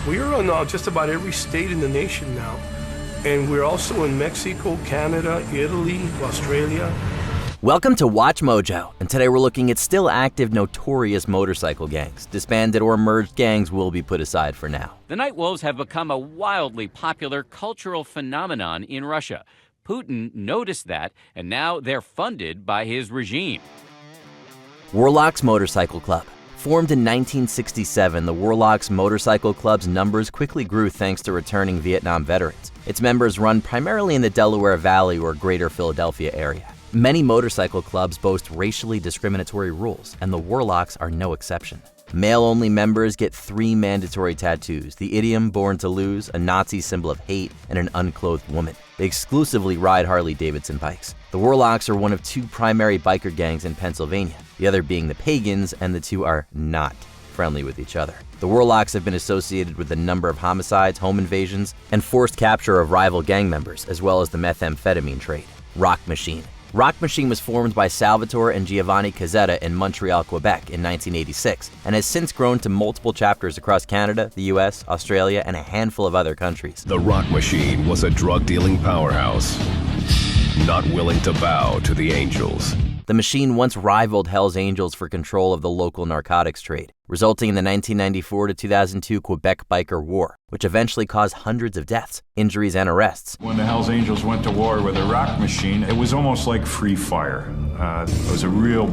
We're on just about every state in the nation now. And we're also in Mexico, Canada, Italy, Australia. Welcome to Watch Mojo, and today we're looking at still active notorious motorcycle gangs. Disbanded or merged gangs will be put aside for now. The Nightwolves have become a wildly popular cultural phenomenon in Russia. Putin noticed that, and now they're funded by his regime. Warlocks Motorcycle Club. Formed in 1967, the Warlocks Motorcycle Club's numbers quickly grew thanks to returning Vietnam veterans. Its members run primarily in the Delaware Valley or Greater Philadelphia area. Many motorcycle clubs boast racially discriminatory rules, and the Warlocks are no exception. Male-only members get 3 mandatory tattoos: the idiom "born to lose," a Nazi symbol of hate, and an unclothed woman. They exclusively ride Harley-Davidson bikes. The Warlocks are one of 2 primary biker gangs in Pennsylvania, the other being the Pagans, and the 2 are not friendly with each other. The Warlocks have been associated with a number of homicides, home invasions, and forced capture of rival gang members, as well as the methamphetamine trade. Rock Machine. Rock Machine was formed by Salvatore and Giovanni Cazzetta in Montreal, Quebec in 1986, and has since grown to multiple chapters across Canada, the US, Australia, and a handful of other countries. The Rock Machine was a drug-dealing powerhouse, not willing to bow to the Angels. The Machine once rivaled Hell's Angels for control of the local narcotics trade, resulting in the 1994 to 2002 Quebec Biker War, which eventually caused hundreds of deaths, injuries, and arrests. When the Hells Angels went to war with the Rock Machine, it was almost like free fire. It was a real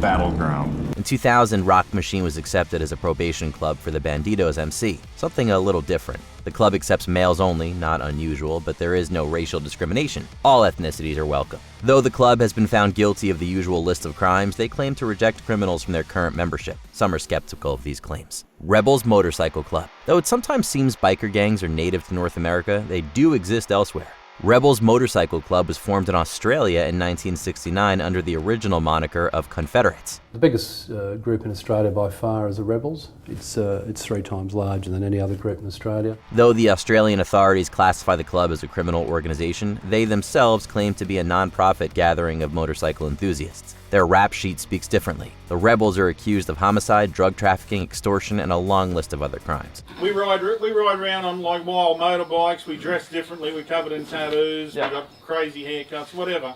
battleground. In 2000, Rock Machine was accepted as a probation club for the Bandidos MC, something a little different. The club accepts males only, not unusual, but there is no racial discrimination. All ethnicities are welcome. Though the club has been found guilty of the usual list of crimes, they claim to reject criminals from their current membership. Some are skeptical of these claims. Rebels Motorcycle Club. Though it sometimes seems biker gangs are native to North America, they do exist elsewhere. Rebels Motorcycle Club was formed in Australia in 1969 under the original moniker of Confederates. The biggest group in Australia by far is the Rebels. It's 3 times larger than any other group in Australia. Though the Australian authorities classify the club as a criminal organization, they themselves claim to be a non-profit gathering of motorcycle enthusiasts. Their rap sheet speaks differently. The Rebels are accused of homicide, drug trafficking, extortion, and a long list of other crimes. We ride around on like wild motorbikes. We dress differently. We're covered in tattoos. Yeah. We got crazy haircuts, whatever.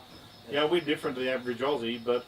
Yeah, we're different to the average Aussie, but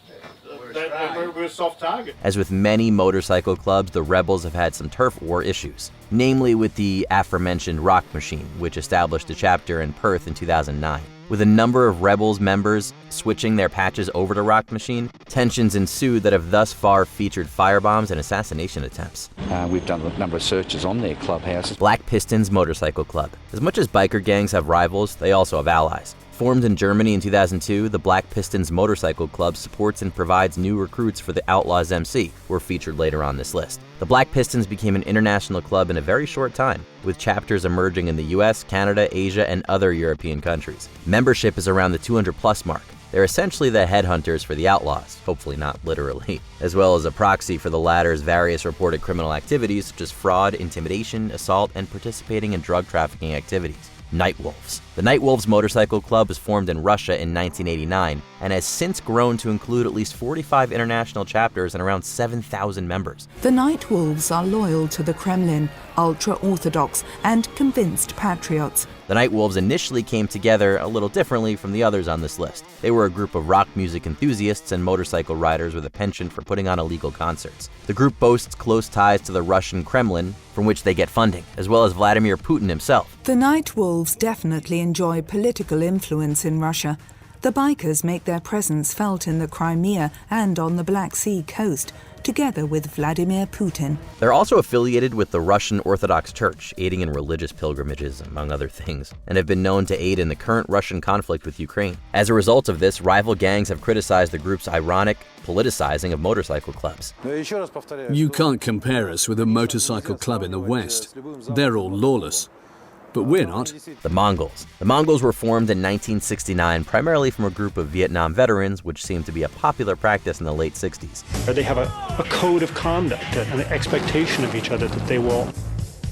we're a soft target. As with many motorcycle clubs, the Rebels have had some turf war issues, namely with the aforementioned Rock Machine, which established a chapter in Perth in 2009. With a number of Rebels members switching their patches over to Rock Machine, tensions ensued that have thus far featured firebombs and assassination attempts. We've done a number of searches on their clubhouses. Black Pistons Motorcycle Club. As much as biker gangs have rivals, they also have allies. Formed in Germany in 2002, the Black Pistons Motorcycle Club supports and provides new recruits for the Outlaws MC, who are featured later on this list. The Black Pistons became an international club in a very short time, with chapters emerging in the US, Canada, Asia, and other European countries. Membership is around the 200-plus mark. They're essentially the headhunters for the Outlaws, hopefully not literally, as well as a proxy for the latter's various reported criminal activities such as fraud, intimidation, assault, and participating in drug trafficking activities. Nightwolves. The Nightwolves Motorcycle Club was formed in Russia in 1989 and has since grown to include at least 45 international chapters and around 7,000 members. The Nightwolves are loyal to the Kremlin, ultra-Orthodox and convinced patriots. The Nightwolves initially came together a little differently from the others on this list. They were a group of rock music enthusiasts and motorcycle riders with a penchant for putting on illegal concerts. The group boasts close ties to the Russian Kremlin, from which they get funding, as well as Vladimir Putin himself. The Nightwolves definitely enjoy political influence in Russia. The bikers make their presence felt in the Crimea and on the Black Sea coast, together with Vladimir Putin. They're also affiliated with the Russian Orthodox Church, aiding in religious pilgrimages, among other things, and have been known to aid in the current Russian conflict with Ukraine. As a result of this, rival gangs have criticized the group's ironic politicizing of motorcycle clubs. You can't compare us with a motorcycle club in the West. They're all lawless. But we're not. The Mongols. The Mongols were formed in 1969 primarily from a group of Vietnam veterans, which seemed to be a popular practice in the late 60s. They have a code of conduct, an expectation of each other that they will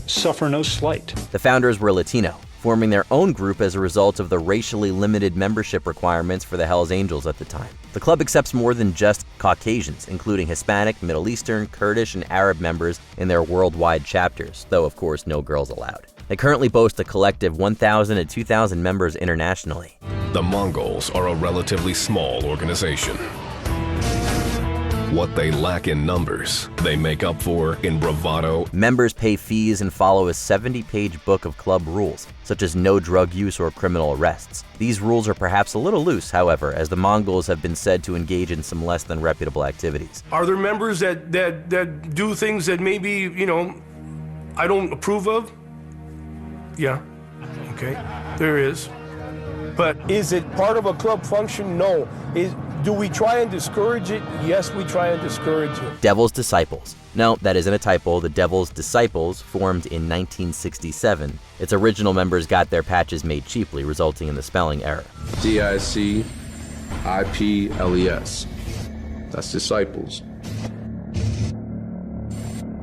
suffer no slight. The founders were Latino. forming their own group as a result of the racially limited membership requirements for the Hells Angels at the time. The club accepts more than just Caucasians, including Hispanic, Middle Eastern, Kurdish, and Arab members in their worldwide chapters, though of course no girls allowed. They currently boast a collective 1,000 to 2,000 members internationally. The Mongols are a relatively small organization. What they lack in numbers, they make up for in bravado. Members pay fees and follow a 70-page book of club rules, such as no drug use or criminal arrests. These rules are perhaps a little loose, however, as the Mongols have been said to engage in some less than reputable activities. Are there members that do things that maybe, I don't approve of? Yeah, okay, there is. But is it part of a club function? No. Do we try and discourage it? Yes, we try and discourage it. Devil's Disciples. No, that isn't a typo. The Devil's Disciples formed in 1967. Its original members got their patches made cheaply, resulting in the spelling error. D-I-C-I-P-L-E-S. That's disciples.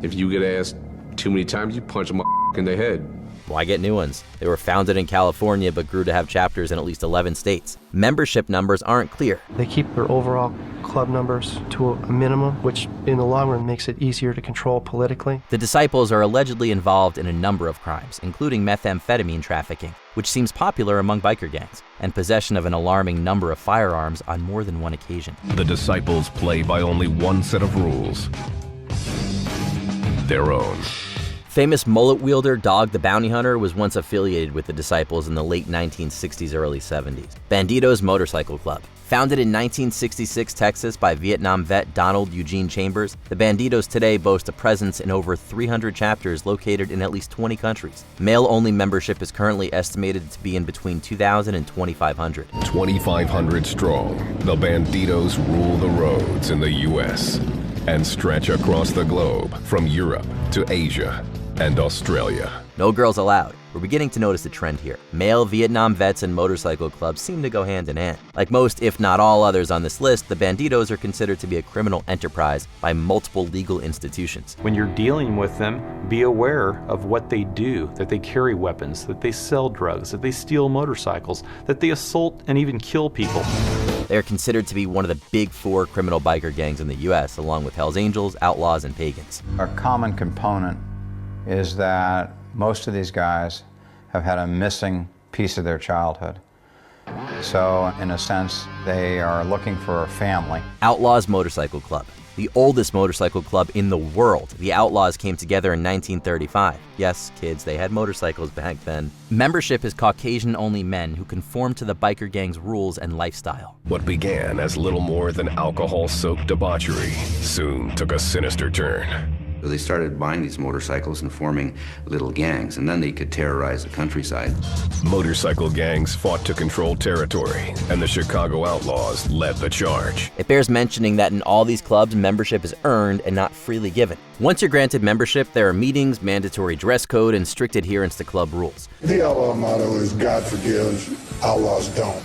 If you get asked too many times, you punch them in the head. Why get new ones? They were founded in California but grew to have chapters in at least 11 states. Membership numbers aren't clear. They keep their overall club numbers to a minimum, which in the long run makes it easier to control politically. The Disciples are allegedly involved in a number of crimes, including methamphetamine trafficking, which seems popular among biker gangs, and possession of an alarming number of firearms on more than one occasion. The Disciples play by only one set of rules: their own. Famous mullet wielder Dog the Bounty Hunter was once affiliated with the Disciples in the late 1960s, early 70s. Bandidos Motorcycle Club. Founded in 1966 Texas by Vietnam vet Donald Eugene Chambers, the Bandidos today boast a presence in over 300 chapters located in at least 20 countries. Male-only membership is currently estimated to be in between 2,000 and 2,500. 2,500 strong, the Bandidos rule the roads in the U.S. and stretch across the globe from Europe to Asia and Australia. No girls allowed. We're beginning to notice a trend here. Male Vietnam vets and motorcycle clubs seem to go hand in hand. Like most, if not all others on this list, the Bandidos are considered to be a criminal enterprise by multiple legal institutions. When you're dealing with them, be aware of what they do, that they carry weapons, that they sell drugs, that they steal motorcycles, that they assault and even kill people. They are considered to be one of the big four criminal biker gangs in the U.S., along with Hells Angels, Outlaws, and Pagans. A common component is that most of these guys have had a missing piece of their childhood. So, in a sense, they are looking for a family. Outlaws Motorcycle Club. The oldest motorcycle club in the world. The Outlaws came together in 1935. Yes, kids, they had motorcycles back then. Membership is Caucasian-only men who conform to the biker gang's rules and lifestyle. What began as little more than alcohol-soaked debauchery soon took a sinister turn. So they started buying these motorcycles and forming little gangs, and then they could terrorize the countryside. Motorcycle gangs fought to control territory, and the Chicago Outlaws led the charge. It bears mentioning that in all these clubs, membership is earned and not freely given. Once you're granted membership, there are meetings, mandatory dress code, and strict adherence to club rules. The outlaw motto is God forgives, outlaws don't.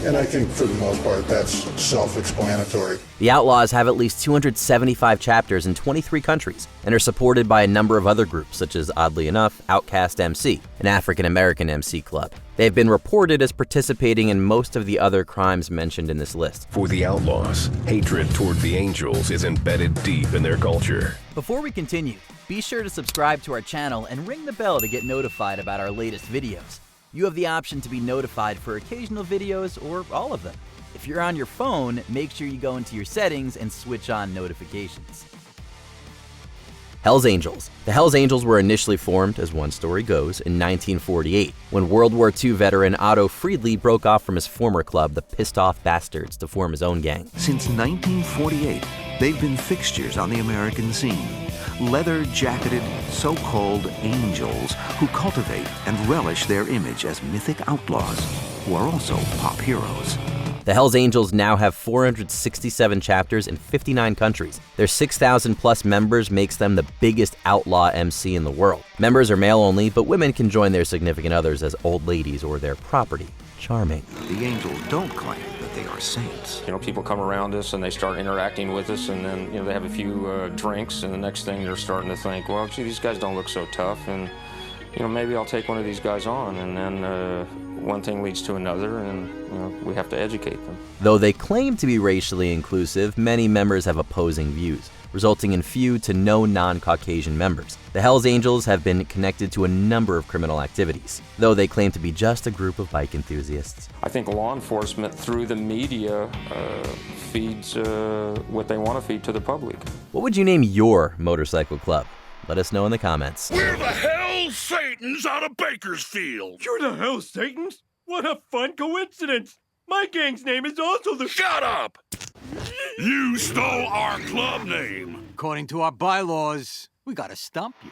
And I think for the most part, that's self-explanatory. The Outlaws have at least 275 chapters in 23 countries and are supported by a number of other groups, such as, oddly enough, Outcast MC, an African-American MC club. They have been reported as participating in most of the other crimes mentioned in this list. For the Outlaws, hatred toward the Angels is embedded deep in their culture. Before we continue, be sure to subscribe to our channel and ring the bell to get notified about our latest videos. You have the option to be notified for occasional videos or all of them. If you're on your phone, make sure you go into your settings and switch on notifications. Hells Angels. The Hells Angels were initially formed, as one story goes, in 1948, when World War II veteran Otto Friedli broke off from his former club, the Pissed Off Bastards, to form his own gang. Since 1948, they've been fixtures on the American scene. Leather-jacketed, so-called angels who cultivate and relish their image as mythic outlaws who are also pop heroes. The Hells Angels now have 467 chapters in 59 countries. Their 6,000 plus members makes them the biggest outlaw MC in the world. Members are male only, but women can join their significant others as old ladies or their property. Charming. The angels don't claim that they are saints. You know, people come around us and they start interacting with us, and then, you know, they have a few drinks, and the next thing they're starting to think, well, gee, these guys don't look so tough, and you know, maybe I'll take one of these guys on, and then one thing leads to another, and you know, we have to educate them. Though they claim to be racially inclusive, many members have opposing views, resulting in few to no non-Caucasian members. The Hells Angels have been connected to a number of criminal activities, though they claim to be just a group of bike enthusiasts. I think law enforcement, through the media, feeds what they want to feed to the public. What would you name your motorcycle club? Let us know in the comments. We're the Hell Satans out of Bakersfield. You're the Hell Satans? What a fun coincidence. My gang's name is also the... Shut up! You stole our club name. According to our bylaws, we gotta stump you.